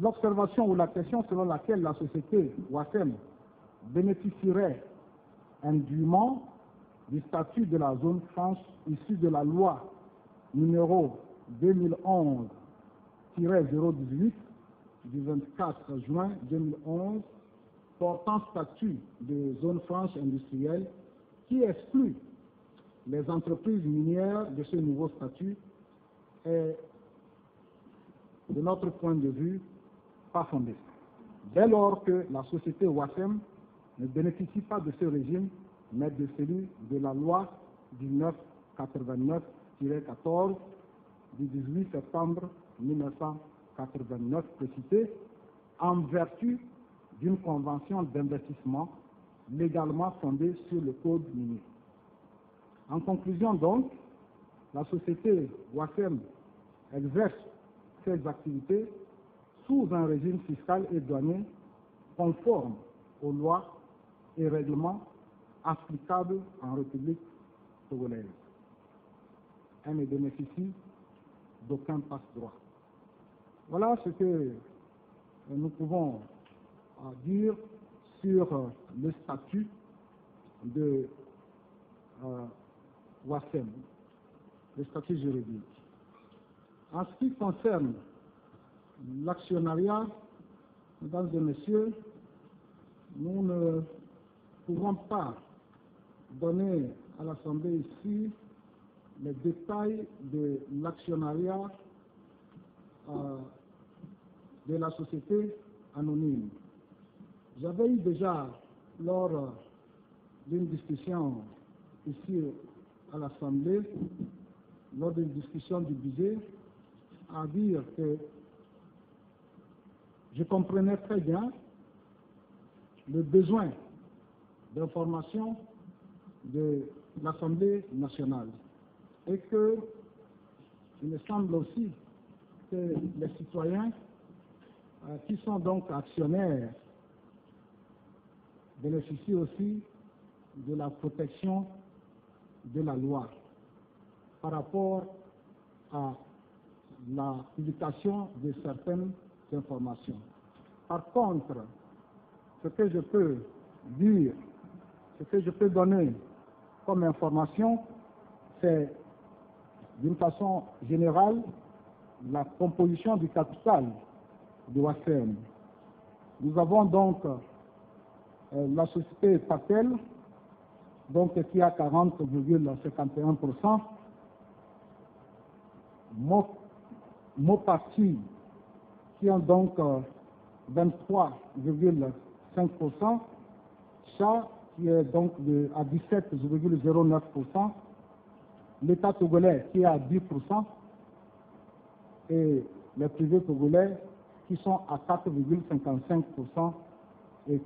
l'observation ou la question selon laquelle la société Ouassem bénéficierait indûment du statut de la zone franche issue de la loi numéro 2011-018 du 24 juin 2011 portant statut de zone franche industrielle qui exclut les entreprises minières de ce nouveau statut est, de notre point de vue, pas fondée. Dès lors que la société Ouassem ne bénéficie pas de ce régime, mais de celui de la loi 1989-14 du 18 septembre 1989 précitée, en vertu d'une convention d'investissement légalement fondée sur le code minier. En conclusion donc, la société Ouassem exerce ses activités sous un régime fiscal et douanier conforme aux lois et règlements applicables en République togolaise. Elle ne bénéficie d'aucun passe-droit. Voilà ce que nous pouvons dire sur le statut de Ouassem, le statut juridique. En ce qui concerne l'actionnariat, mesdames et messieurs, nous ne pouvons pas donner à l'Assemblée ici les détails de l'actionnariat de la société anonyme. J'avais eu déjà, lors d'une discussion ici à l'Assemblée, lors d'une discussion du budget, à dire que je comprenais très bien le besoin d'information de l'Assemblée nationale et que il me semble aussi que les citoyens qui sont donc actionnaires bénéficient aussi de la protection de la loi par rapport à la publication de certaines informations. Par contre, ce que je peux dire, ce que je peux donner comme information, c'est d'une façon générale la composition du capital de Ouassem. Nous avons donc la société Patel, donc qui a 40,51%, Moparti qui ont donc 23,5%, Chat qui est donc à 17,09%, l'État togolais qui est à 10%, et les privés togolais qui sont à 4,55% et